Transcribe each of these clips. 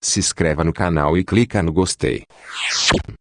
Se inscreva no canal e clica no gostei.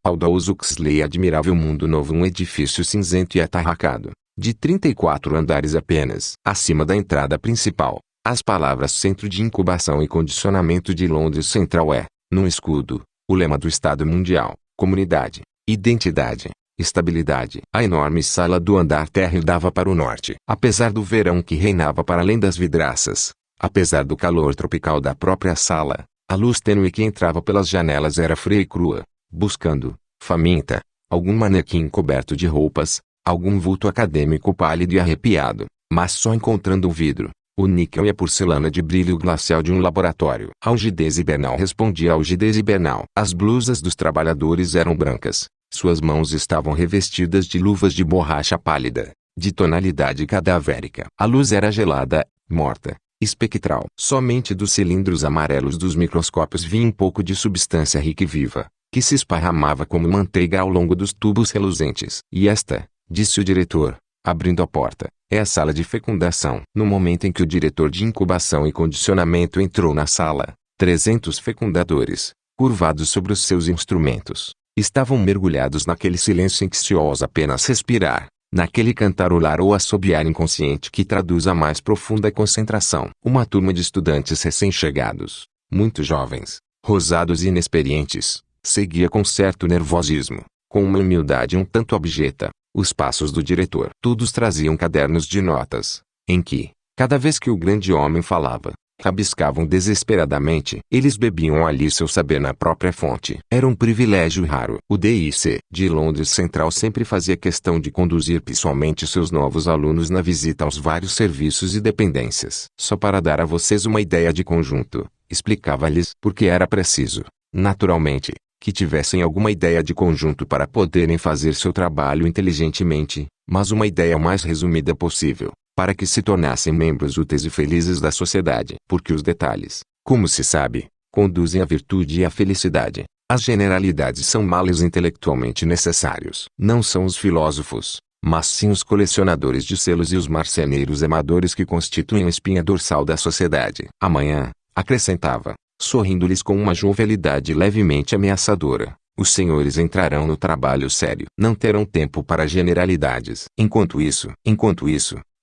Aldous Huxley admirava o mundo novo, um edifício cinzento e atarracado, de 34 andares apenas. Acima da entrada principal, as palavras Centro de Incubação e Condicionamento de Londres Central num escudo, o lema do Estado Mundial: comunidade, identidade, estabilidade. A enorme sala do andar térreo dava para o norte. Apesar do verão que reinava para além das vidraças, apesar do calor tropical da própria sala, a luz tênue que entrava pelas janelas era fria e crua, buscando, faminta, algum manequim coberto de roupas, algum vulto acadêmico pálido e arrepiado, mas só encontrando um vidro, o níquel e a porcelana de brilho glacial de um laboratório. A algidez hibernal respondia à algidez hibernal. As blusas dos trabalhadores eram brancas, suas mãos estavam revestidas de luvas de borracha pálida, de tonalidade cadavérica. A luz era gelada, morta, espectral. Somente dos cilindros amarelos dos microscópios vinha um pouco de substância rica e viva, que se esparramava como manteiga ao longo dos tubos reluzentes. E esta, disse o diretor, abrindo a porta, é a sala de fecundação. No momento em que o diretor de incubação e condicionamento entrou na sala, 300 fecundadores, curvados sobre os seus instrumentos, estavam mergulhados naquele silêncio em que se ousa apenas respirar, naquele cantarolar ou assobiar inconsciente que traduz a mais profunda concentração. Uma turma de estudantes recém-chegados, muito jovens, rosados e inexperientes, seguia com certo nervosismo, com uma humildade um tanto abjeta, os passos do diretor. Todos traziam cadernos de notas, em que, cada vez que o grande homem falava, rabiscavam desesperadamente. Eles bebiam ali seu saber na própria fonte. Era um privilégio raro. O DIC de Londres Central sempre fazia questão de conduzir pessoalmente seus novos alunos na visita aos vários serviços e dependências. Só para dar a vocês uma ideia de conjunto, explicava-lhes porque era preciso, naturalmente, que tivessem alguma ideia de conjunto para poderem fazer seu trabalho inteligentemente, mas uma ideia o mais resumida possível, para que se tornassem membros úteis e felizes da sociedade. Porque os detalhes, como se sabe, conduzem à virtude e à felicidade. As generalidades são males intelectualmente necessários. Não são os filósofos, mas sim os colecionadores de selos e os marceneiros amadores que constituem a espinha dorsal da sociedade. Amanhã, acrescentava, sorrindo-lhes com uma jovialidade levemente ameaçadora, os senhores entrarão no trabalho sério. Não terão tempo para generalidades. Enquanto isso,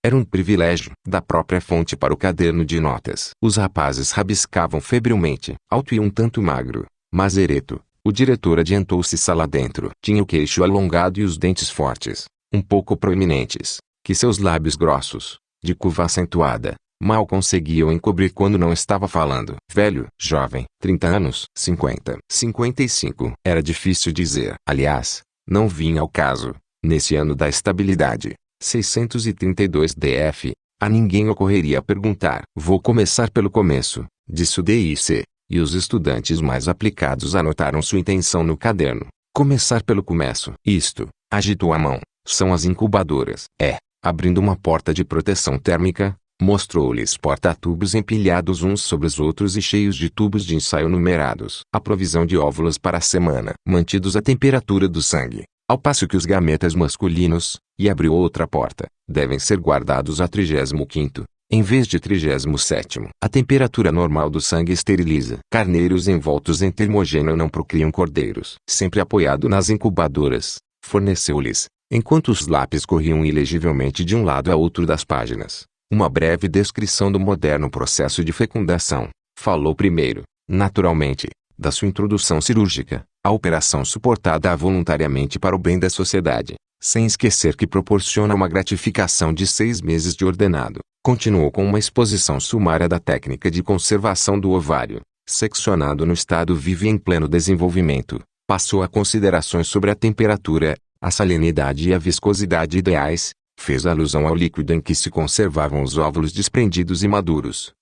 era um privilégio da própria fonte para o caderno de notas. Os rapazes rabiscavam febrilmente. Alto e um tanto magro, mas ereto, o diretor adiantou-se sala dentro. Tinha o queixo alongado e os dentes fortes, um pouco proeminentes, que seus lábios grossos, de curva acentuada, mal conseguiam encobrir quando não estava falando. Velho, jovem, 30 anos, 50, 55. Era difícil dizer. Aliás, não vinha ao caso, nesse ano da estabilidade, 632 DF, a ninguém ocorreria perguntar. Vou começar pelo começo, disse o DIC, e os estudantes mais aplicados anotaram sua intenção no caderno. Começar pelo começo. Isto, agitou a mão, são as incubadoras. Abrindo uma porta de proteção térmica, mostrou-lhes porta-tubos empilhados uns sobre os outros e cheios de tubos de ensaio numerados. A provisão de óvulos para a semana, mantidos à temperatura do sangue, ao passo que os gametas masculinos, e abriu outra porta, devem ser guardados a 35º, em vez de 37º. A temperatura normal do sangue esteriliza. Carneiros envoltos em termogênio não procriam cordeiros. Sempre apoiado nas incubadoras, forneceu-lhes, enquanto os lápis corriam ilegivelmente de um lado a outro das páginas, uma breve descrição do moderno processo de fecundação. Falou primeiro, naturalmente, da sua introdução cirúrgica, a operação suportada voluntariamente para o bem da sociedade, sem esquecer que proporciona uma gratificação de 6 meses de ordenado. Continuou com uma exposição sumária da técnica de conservação do ovário, seccionado no estado vivo e em pleno desenvolvimento. Passou a considerações sobre a temperatura, a salinidade e a viscosidade ideais. Fez alusão ao líquido em que se conservavam os óvulos desprendidos e maduros.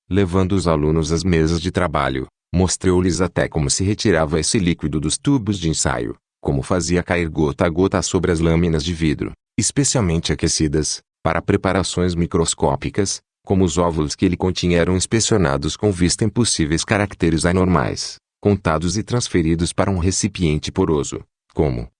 Levando os alunos às mesas de trabalho, mostrou-lhes até como se retirava esse líquido dos tubos de ensaio, como fazia cair gota a gota sobre as lâminas de vidro, especialmente aquecidas, para preparações microscópicas, como os óvulos que ele continha eram inspecionados com vista em possíveis caracteres anormais, contados e transferidos para um recipiente poroso,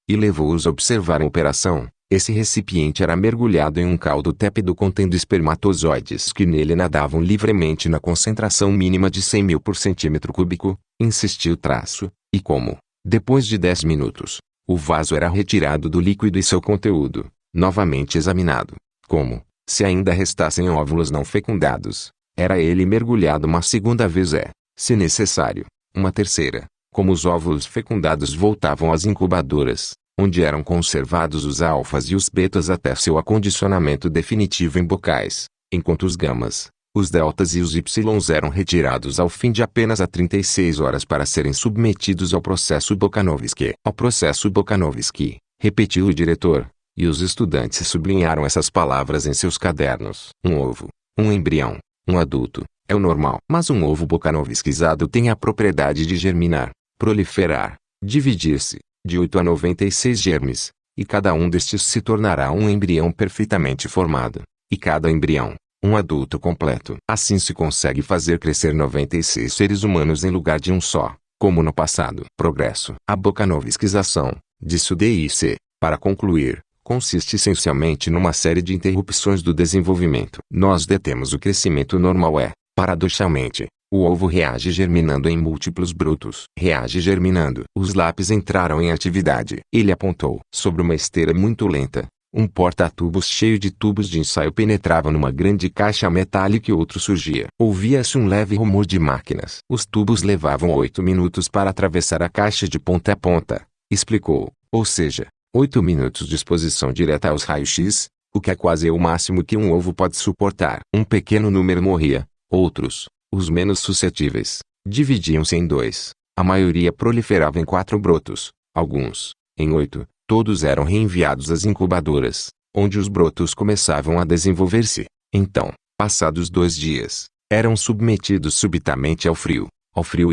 e levou-os a observar a operação, Esse recipiente era mergulhado em um caldo tépido contendo espermatozoides que nele nadavam livremente na concentração mínima de 100 mil por centímetro cúbico, insistiu Traço, e como, depois de 10 minutos, o vaso era retirado do líquido e seu conteúdo, novamente examinado, como, se ainda restassem óvulos não fecundados, era ele mergulhado uma segunda vez se necessário, uma terceira, como os óvulos fecundados voltavam às incubadoras, onde eram conservados os alfas e os betas até seu acondicionamento definitivo em bocais, enquanto os gamas, os deltas e os ys eram retirados ao fim de apenas 36 horas para serem submetidos ao processo Bokanovski. Ao processo Bokanovski, repetiu o diretor, e os estudantes sublinharam essas palavras em seus cadernos. Um ovo, um embrião, um adulto, é o normal. Mas um ovo bokanovskizado tem a propriedade de germinar, proliferar, dividir-se, de 8 a 96 germes, e cada um destes se tornará um embrião perfeitamente formado, e cada embrião, um adulto completo. Assim se consegue fazer crescer 96 seres humanos em lugar de um só, como no passado. Progresso. A bokanovskização, disse o DIC, para concluir, consiste essencialmente numa série de interrupções do desenvolvimento. Nós detemos o crescimento normal paradoxalmente, o ovo reage germinando em múltiplos brotos. Reage germinando. Os lápis entraram em atividade. Ele apontou. Sobre uma esteira muito lenta, um porta-tubos cheio de tubos de ensaio penetrava numa grande caixa metálica e outro surgia. Ouvia-se um leve rumor de máquinas. Os tubos levavam 8 minutos para atravessar a caixa de ponta a ponta, explicou. Ou seja, 8 minutos de exposição direta aos raios-x, o que é quase o máximo que um ovo pode suportar. Um pequeno número morria. Outros, os menos suscetíveis, dividiam-se em 2. A maioria proliferava em 4 brotos, alguns, em 8. Todos eram reenviados às incubadoras, onde os brotos começavam a desenvolver-se. Então, passados 2 dias, eram submetidos subitamente ao frio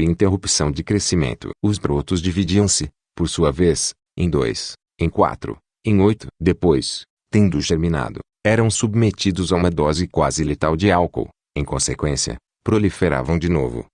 e interrupção de crescimento. Os brotos dividiam-se, por sua vez, em 2, em 4, em 8. Depois, tendo germinado, eram submetidos a uma dose quase letal de álcool. Em consequência, proliferavam de novo.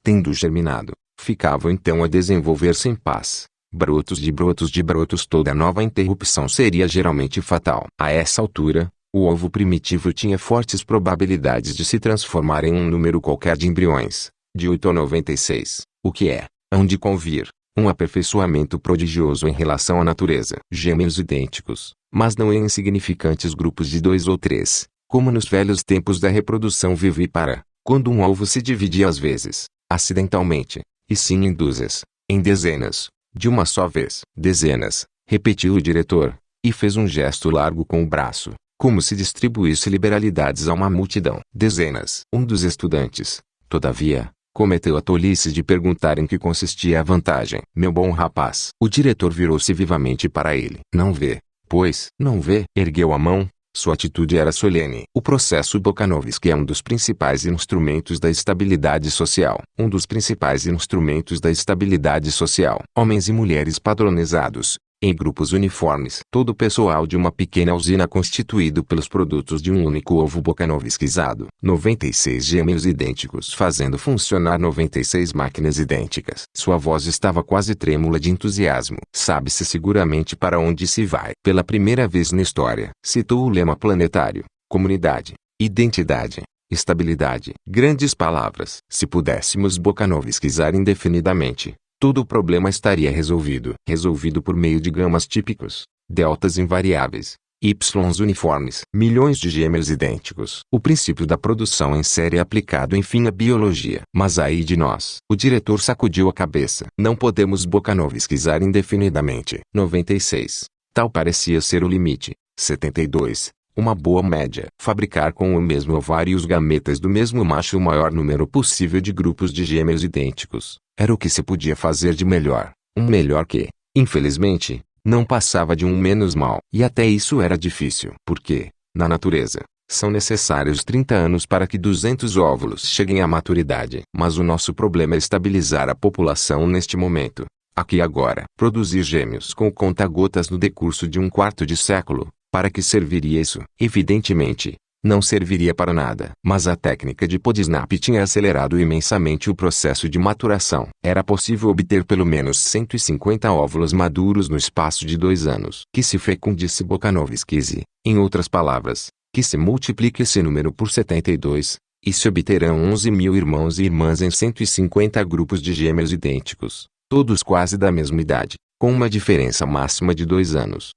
Tendo germinado, ficavam então a desenvolver-se em paz. Brotos de brotos de brotos. Toda nova interrupção seria geralmente fatal. A essa altura, o ovo primitivo tinha fortes probabilidades de se transformar em um número qualquer de embriões, de 8 a 96, o que hão de convir, um aperfeiçoamento prodigioso em relação à natureza. Gêmeos idênticos, mas não em insignificantes grupos de 2 ou 3. Como nos velhos tempos da reprodução vivípara, quando um ovo se dividia às vezes, acidentalmente, e sim em dúzias, em dezenas, de uma só vez. Dezenas, repetiu o diretor, e fez um gesto largo com o braço, como se distribuísse liberalidades a uma multidão. Dezenas. Um dos estudantes, todavia, cometeu a tolice de perguntar em que consistia a vantagem. Meu bom rapaz. O diretor virou-se vivamente para ele. Não vê, pois? Não vê? Ergueu a mão. Sua atitude era solene. O processo Bokanovski é um dos principais instrumentos da estabilidade social. Um dos principais instrumentos da estabilidade social. Homens e mulheres padronizados, em grupos uniformes. Todo o pessoal de uma pequena usina constituído pelos produtos de um único ovo bokanovskizado. 96 gêmeos idênticos fazendo funcionar 96 máquinas idênticas. Sua voz estava quase trêmula de entusiasmo. Sabe-se seguramente para onde se vai. Pela primeira vez na história, citou o lema planetário: comunidade, identidade, estabilidade. Grandes palavras. Se pudéssemos bokanovskizar indefinidamente, todo o problema estaria resolvido. Resolvido por meio de gamas típicos, deltas invariáveis, ys uniformes. Milhões de gêmeos idênticos. O princípio da produção em série aplicado enfim à biologia. Mas aí de nós. O diretor sacudiu a cabeça. Não podemos bokanovskizar indefinidamente. 96. Tal parecia ser o limite. 72. Uma boa média. Fabricar com o mesmo ovário os gametas do mesmo macho o maior número possível de grupos de gêmeos idênticos. Era o que se podia fazer de melhor. Um melhor que, infelizmente, não passava de um menos mal. E até isso era difícil. Porque, na natureza, são necessários 30 anos para que 200 óvulos cheguem à maturidade. Mas o nosso problema é estabilizar a população neste momento. Aqui e agora. Produzir gêmeos com conta-gotas no decurso de um quarto de século. Para que serviria isso? Evidentemente, não serviria para nada. Mas a técnica de Podsnap tinha acelerado imensamente o processo de maturação. Era possível obter pelo menos 150 óvulos maduros no espaço de 2 anos. Que se fecunde esse Bokanovski, em outras palavras, que se multiplique esse número por 72, e se obterão 11.000 irmãos e irmãs em 150 grupos de gêmeos idênticos, todos quase da mesma idade, com uma diferença máxima de 2 anos.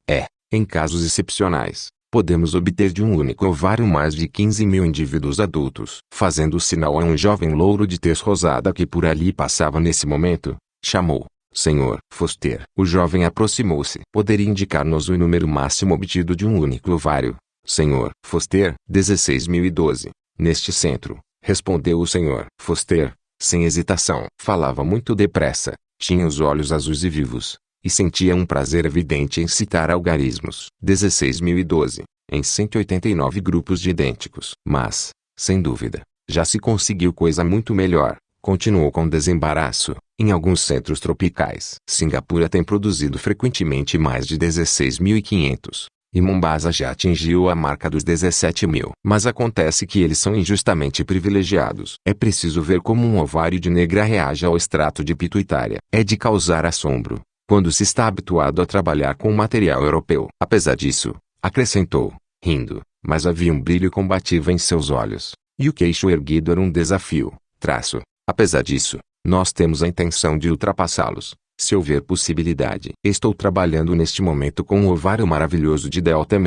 Em casos excepcionais, podemos obter de um único ovário mais de 15.000 indivíduos adultos. Fazendo sinal a um jovem louro de tez rosada que por ali passava nesse momento, chamou: Senhor Foster. O jovem aproximou-se. Poderia indicar-nos o número máximo obtido de um único ovário, Senhor Foster? 16.012. Neste centro, respondeu o Senhor Foster, sem hesitação. Falava muito depressa, tinha os olhos azuis e vivos, e sentia um prazer evidente em citar algarismos. 16.012, em 189 grupos de idênticos. Mas, sem dúvida, já se conseguiu coisa muito melhor, continuou com desembaraço, em alguns centros tropicais. Singapura tem produzido frequentemente mais de 16.500. E Mombasa já atingiu a marca dos 17.000. Mas acontece que eles são injustamente privilegiados. É preciso ver como um ovário de negra reage ao extrato de pituitária. É de causar assombro, quando se está habituado a trabalhar com material europeu. Apesar disso, acrescentou, rindo, mas havia um brilho combativo em seus olhos, e o queixo erguido era um desafio. Apesar disso, nós temos a intenção de ultrapassá-los, se houver possibilidade. Estou trabalhando neste momento com um ovário maravilhoso de delta-.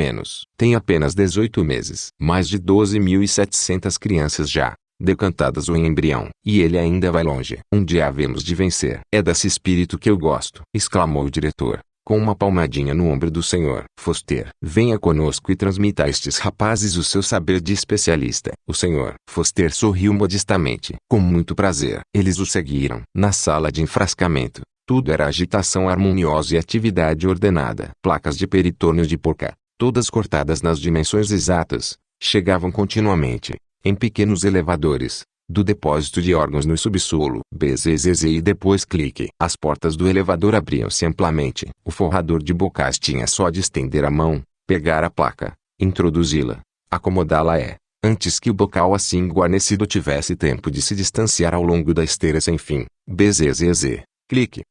Tem apenas 18 meses. Mais de 12.700 crianças já decantadas ou em embrião. E ele ainda vai longe. Um dia havemos de vencer. É desse espírito que eu gosto, exclamou o diretor, com uma palmadinha no ombro do Sr. Foster. Venha conosco e transmita a estes rapazes o seu saber de especialista. O Sr. Foster sorriu modestamente. Com muito prazer. Eles o seguiram. Na sala de enfrascamento, tudo era agitação harmoniosa e atividade ordenada. Placas de peritônio de porca, todas cortadas nas dimensões exatas, chegavam continuamente, em pequenos elevadores, do depósito de órgãos no subsolo. Bzzz e depois clique. As portas do elevador abriam-se amplamente. O forrador de bocais tinha só de estender a mão, pegar a placa, introduzi-la, acomodá-la antes que o bocal assim guarnecido tivesse tempo de se distanciar ao longo da esteira sem fim. Bzzz. Clique.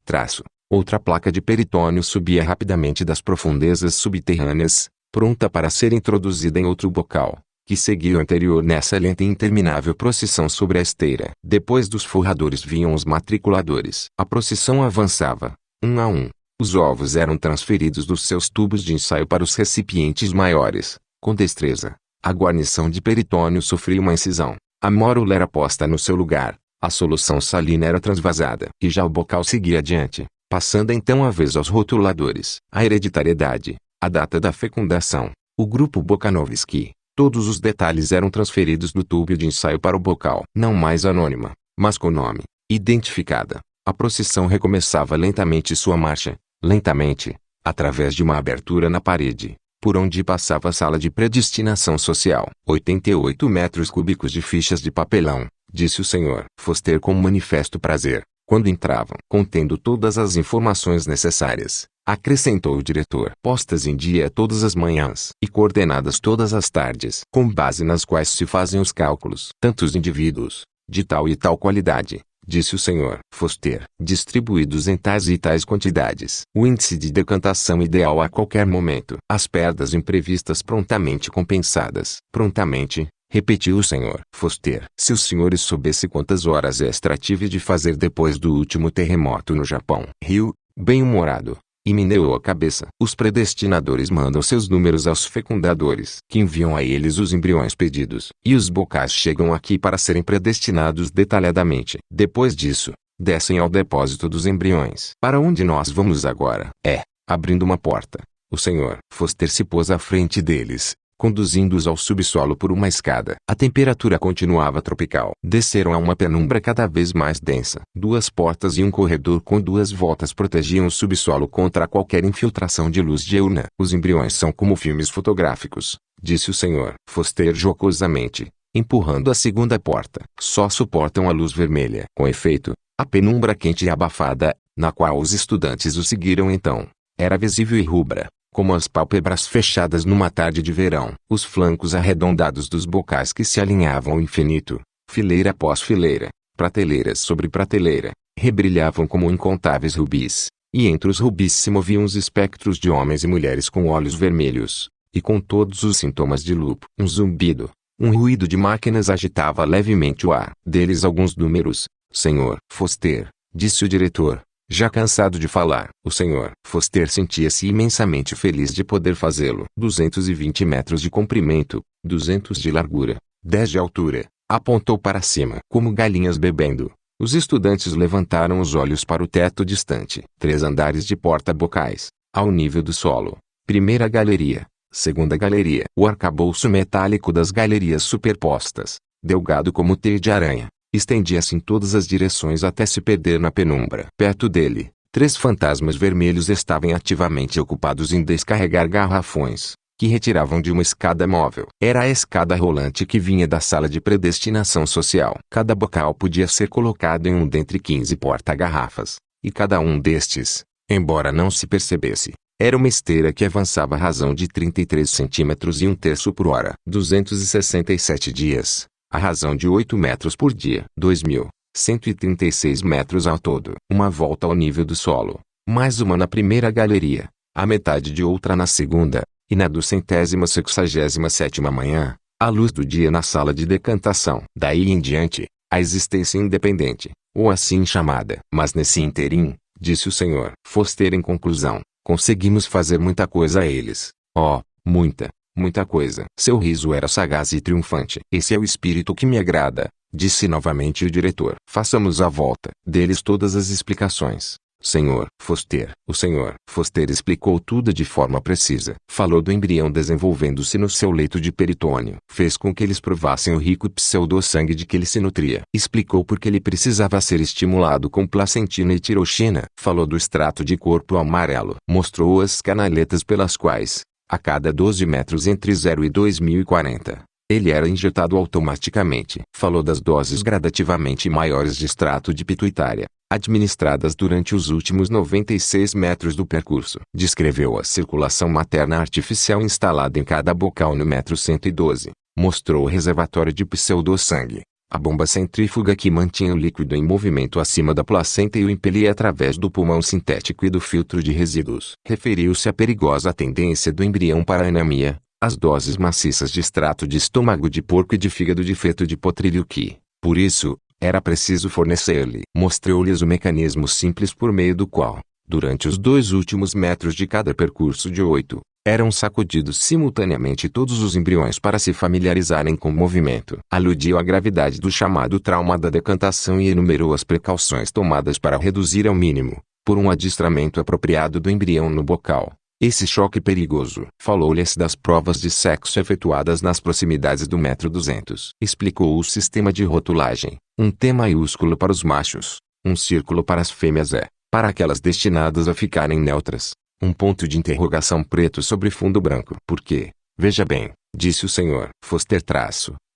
Outra placa de peritônio subia rapidamente das profundezas subterrâneas, pronta para ser introduzida em outro bocal, que seguia o anterior nessa lenta e interminável procissão sobre a esteira. Depois dos forradores vinham os matriculadores. A procissão avançava, um a um. Os ovos eram transferidos dos seus tubos de ensaio para os recipientes maiores, com destreza. A guarnição de peritônio sofria uma incisão. A mórula era posta no seu lugar. A solução salina era transvasada. E já o bocal seguia adiante, passando então a vez aos rotuladores. A hereditariedade, a data da fecundação, o grupo Bokanovski, todos os detalhes eram transferidos do tubo de ensaio para o bocal. Não mais anônima, mas com nome, identificada. A procissão recomeçava lentamente sua marcha, lentamente, através de uma abertura na parede, por onde passava a sala de predestinação social. 88 metros cúbicos de fichas de papelão, disse o Sr. Foster com manifesto prazer, quando entravam. Contendo todas as informações necessárias, acrescentou o diretor. Postas em dia todas as manhãs e coordenadas todas as tardes, com base nas quais se fazem os cálculos. Tantos indivíduos, de tal e tal qualidade, disse o Sr. Foster, distribuídos em tais e tais quantidades. O índice de decantação ideal a qualquer momento. As perdas imprevistas prontamente compensadas. Prontamente, repetiu o Sr. Foster. Se os senhores soubessem quantas horas extra tive de fazer depois do último terremoto no Japão. Riu, bem-humorado, e meneou a cabeça. Os predestinadores mandam seus números aos fecundadores, que enviam a eles os embriões pedidos. E os bocais chegam aqui para serem predestinados detalhadamente. Depois disso, descem ao depósito dos embriões. Para onde nós vamos agora? Abrindo uma porta, o Sr. Foster se pôs à frente deles, conduzindo-os ao subsolo por uma escada. A temperatura continuava tropical. Desceram a uma penumbra cada vez mais densa. 2 portas e um corredor com 2 voltas protegiam o subsolo contra qualquer infiltração de luz diurna. Os embriões são como filmes fotográficos, disse o Sr. Foster jocosamente, empurrando a segunda porta. Só suportam a luz vermelha. Com efeito, a penumbra quente e abafada, na qual os estudantes o seguiram então, era visível e rubra, como as pálpebras fechadas numa tarde de verão. Os flancos arredondados dos bocais que se alinhavam ao infinito, fileira após fileira, prateleiras sobre prateleira, rebrilhavam como incontáveis rubis, e entre os rubis se moviam os espectros de homens e mulheres com olhos vermelhos, e com todos os sintomas de lupo. Um zumbido, um ruído de máquinas agitava levemente o ar. Deles alguns números. Senhor Foster, disse o diretor, já cansado de falar. O Sr. Foster sentia-se imensamente feliz de poder fazê-lo. 220 metros de comprimento, 200 de largura, 10 de altura. Apontou para cima. Como galinhas bebendo, os estudantes levantaram os olhos para o teto distante. 3 andares de porta-bocais, ao nível do solo. Primeira galeria, segunda galeria. O arcabouço metálico das galerias superpostas, delgado como teia de aranha, estendia-se em todas as direções até se perder na penumbra. Perto dele, 3 fantasmas vermelhos estavam ativamente ocupados em descarregar garrafões, que retiravam de uma escada móvel. Era a escada rolante que vinha da sala de predestinação social. Cada bocal podia ser colocado em um dentre 15 porta-garrafas, e cada um destes, embora não se percebesse, era uma esteira que avançava à razão de 33 centímetros e 1/3 por hora. 267 dias, à razão de 8 metros por dia. 2.136 metros ao todo. Uma volta ao nível do solo, mais uma na primeira galeria, a metade de outra na segunda, e na 267ª manhã, a luz do dia na sala de decantação. Daí em diante, a existência independente, ou assim chamada. Mas nesse interim, disse o Sr. Foster em conclusão, conseguimos fazer muita coisa a eles. Oh, muita coisa. Seu riso era sagaz e triunfante. Esse é o espírito que me agrada, disse novamente o diretor. Façamos a volta. Deles todas as explicações. Sr. Foster. O Sr. Foster explicou tudo de forma precisa. Falou do embrião desenvolvendo-se no seu leito de peritônio. Fez com que eles provassem o rico pseudo-sangue de que ele se nutria. Explicou por que ele precisava ser estimulado com placentina e tiroxina. Falou do extrato de corpo amarelo. Mostrou as canaletas pelas quais, a cada 12 metros entre 0 e 2040, ele era injetado automaticamente. Falou das doses gradativamente maiores de extrato de pituitária, administradas durante os últimos 96 metros do percurso. Descreveu a circulação materna artificial instalada em cada bocal no metro 112. Mostrou o reservatório de pseudo-sangue, a bomba centrífuga que mantinha o líquido em movimento acima da placenta e o impelia através do pulmão sintético e do filtro de resíduos. Referiu-se à perigosa tendência do embrião para a anemia, as doses maciças de extrato de estômago de porco e de fígado de feto de potrilho que, por isso, era preciso fornecer-lhe. Mostrou-lhes o mecanismo simples por meio do qual, durante os 2 últimos metros de cada percurso de 8, eram sacudidos simultaneamente todos os embriões para se familiarizarem com o movimento. Aludiu à gravidade do chamado trauma da decantação e enumerou as precauções tomadas para reduzir ao mínimo, por um adestramento apropriado do embrião no bocal, esse choque perigoso. Falou-lhes das provas de sexo efetuadas nas proximidades do metro 200. Explicou o sistema de rotulagem. Um T maiúsculo para os machos, um círculo para as fêmeas e, para aquelas destinadas a ficarem neutras, um ponto de interrogação preto sobre fundo branco. Porque, veja bem, disse o Sr. Foster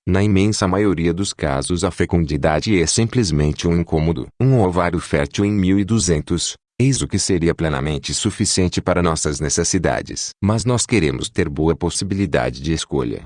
na imensa maioria dos casos a fecundidade é simplesmente um incômodo. Um ovário fértil em 1200, eis o que seria plenamente suficiente para nossas necessidades. Mas nós queremos ter boa possibilidade de escolha.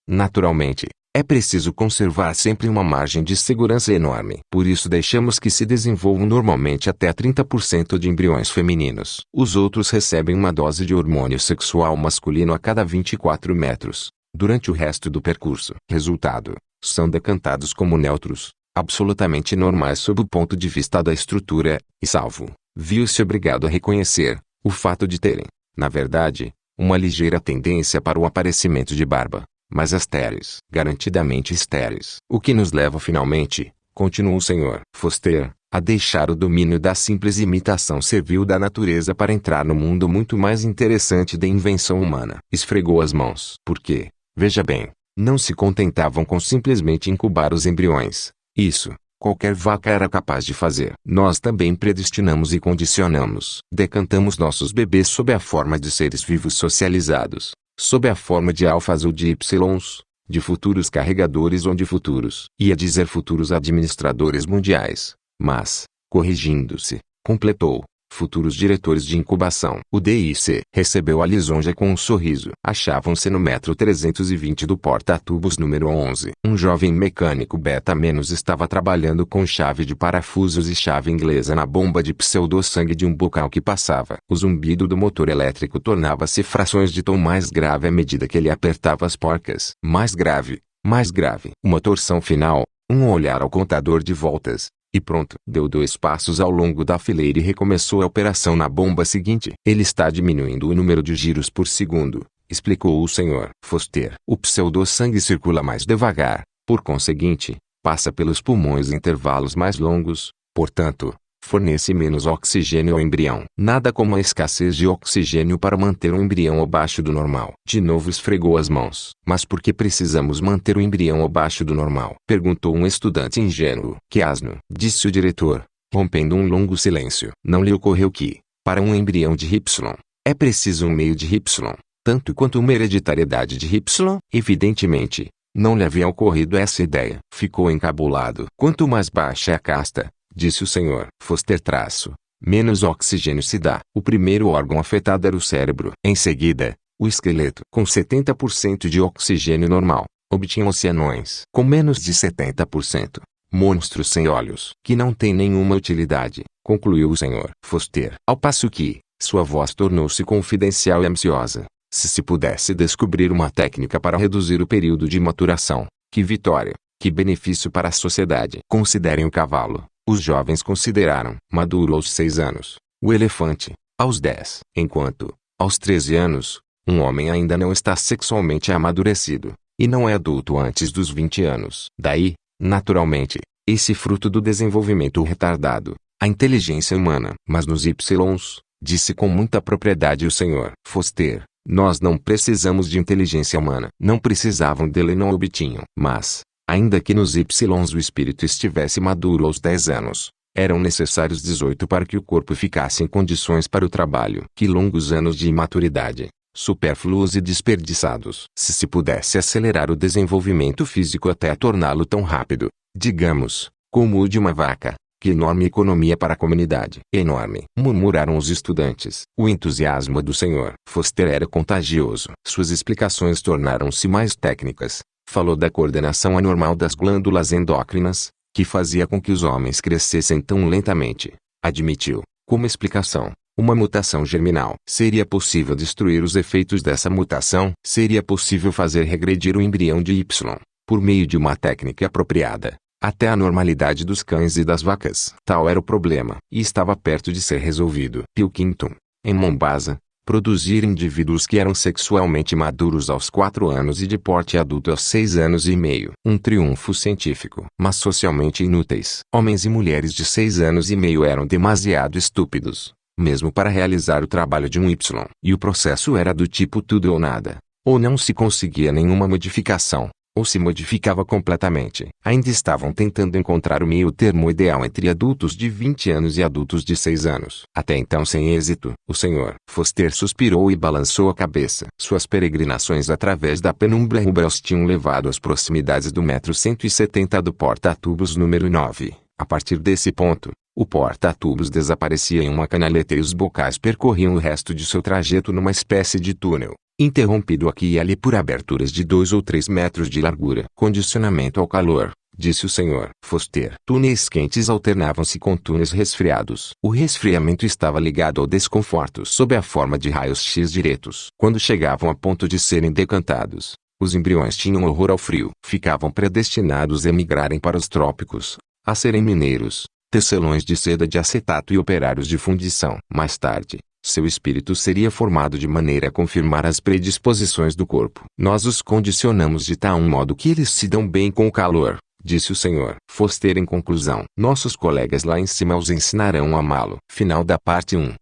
Naturalmente, é preciso conservar sempre uma margem de segurança enorme. Por isso deixamos que se desenvolvam normalmente até 30% de embriões femininos. Os outros recebem uma dose de hormônio sexual masculino a cada 24 metros, durante o resto do percurso. Resultado, são decantados como neutros, absolutamente normais sob o ponto de vista da estrutura, e salvo, viu-se obrigado a reconhecer, o fato de terem, na verdade, uma ligeira tendência para o aparecimento de barba, mas estéreis, garantidamente estéreis. O que nos leva finalmente, continuou o Sr. Foster, a deixar o domínio da simples imitação servil da natureza para entrar no mundo muito mais interessante da invenção humana. Esfregou as mãos. Porque, veja bem, não se contentavam com simplesmente incubar os embriões. Isso, qualquer vaca era capaz de fazer. Nós também predestinamos e condicionamos. Decantamos nossos bebês sob a forma de seres vivos socializados, sob a forma de alfas ou de ys, de futuros carregadores ou de futuros, ia dizer futuros administradores mundiais, mas, corrigindo-se, completou, futuros diretores de incubação. O DIC recebeu a lisonja com um sorriso. Achavam-se no metro 320 do porta-tubos número 11. Um jovem mecânico beta- estava trabalhando com chave de parafusos e chave inglesa na bomba de pseudo-sangue de um bocal que passava. O zumbido do motor elétrico tornava-se frações de tom mais grave à medida que ele apertava as porcas. Mais grave, mais grave. Uma torção final, um olhar ao contador de voltas. E pronto. Deu 2 passos ao longo da fileira e recomeçou a operação na bomba seguinte. Ele está diminuindo o número de giros por segundo, explicou o Sr. Foster. O pseudo-sangue circula mais devagar, por conseguinte, passa pelos pulmões em intervalos mais longos, portanto, fornece menos oxigênio ao embrião. Nada como a escassez de oxigênio para manter o embrião abaixo do normal. De novo esfregou as mãos. Mas por que precisamos manter o embrião abaixo do normal? Perguntou um estudante ingênuo. Que asno, disse o diretor, rompendo um longo silêncio. Não lhe ocorreu que, para um embrião de Y, é preciso um meio de Y, tanto quanto uma hereditariedade de Y? Evidentemente, não lhe havia ocorrido essa ideia. Ficou encabulado. Quanto mais baixa é a casta, disse o Sr. Foster, menos oxigênio se dá. O primeiro órgão afetado era o cérebro. Em seguida, o esqueleto. Com 70% de oxigênio normal, obtinham-se anões. Com menos de 70%, monstros sem olhos. Que não tem nenhuma utilidade, concluiu o Sr. Foster. Ao passo que, sua voz tornou-se confidencial e ambiciosa. Se pudesse descobrir uma técnica para reduzir o período de maturação, que vitória, que benefício para a sociedade. Considerem o cavalo. Os jovens consideraram maduro aos 6 anos, o elefante, aos 10. Enquanto, aos 13 anos, um homem ainda não está sexualmente amadurecido, e não é adulto antes dos 20 anos. Daí, naturalmente, esse fruto do desenvolvimento retardado, a inteligência humana. Mas nos Ys, disse com muita propriedade o Sr. Foster, nós não precisamos de inteligência humana. Não precisavam dele e não obtinham. Mas, ainda que nos Y o espírito estivesse maduro aos 10 anos, eram necessários 18 para que o corpo ficasse em condições para o trabalho. Que longos anos de imaturidade, supérfluos e desperdiçados. Se pudesse acelerar o desenvolvimento físico até torná-lo tão rápido, digamos, como o de uma vaca, que enorme economia para a comunidade. Enorme, murmuraram os estudantes. O entusiasmo do Sr. Foster era contagioso. Suas explicações tornaram-se mais técnicas. Falou da coordenação anormal das glândulas endócrinas, que fazia com que os homens crescessem tão lentamente. Admitiu, como explicação, uma mutação germinal. Seria possível destruir os efeitos dessa mutação? Seria possível fazer regredir o embrião de Y, por meio de uma técnica apropriada, até a normalidade dos cães e das vacas. Tal era o problema, e estava perto de ser resolvido. Pilkington, em Mombasa, produzir indivíduos que eram sexualmente maduros aos 4 anos e de porte adulto aos 6 anos e meio. Um triunfo científico. Mas socialmente inúteis. Homens e mulheres de 6 anos e meio eram demasiado estúpidos, mesmo para realizar o trabalho de um Y. E o processo era do tipo tudo ou nada. Ou não se conseguia nenhuma modificação, ou se modificava completamente. Ainda estavam tentando encontrar o meio termo ideal entre adultos de 20 anos e adultos de 6 anos. Até então sem êxito, o Sr. Foster suspirou e balançou a cabeça. Suas peregrinações através da penumbra os tinham levado às proximidades do metro 170 do porta-tubos número 9. A partir desse ponto, o porta-tubos desaparecia em uma canaleta e os bocais percorriam o resto de seu trajeto numa espécie de túnel, interrompido aqui e ali por aberturas de 2 ou 3 metros de largura. Condicionamento ao calor, disse o Sr. Foster. Túneis quentes alternavam-se com túneis resfriados. O resfriamento estava ligado ao desconforto sob a forma de raios X diretos. Quando chegavam a ponto de serem decantados, os embriões tinham horror ao frio. Ficavam predestinados a emigrarem para os trópicos, a serem mineiros, tecelões de seda de acetato e operários de fundição. Mais tarde, seu espírito seria formado de maneira a confirmar as predisposições do corpo. Nós os condicionamos de tal modo que eles se dão bem com o calor, disse o Sr. Foster em conclusão. Nossos colegas lá em cima os ensinarão a amá-lo. Final da parte 1.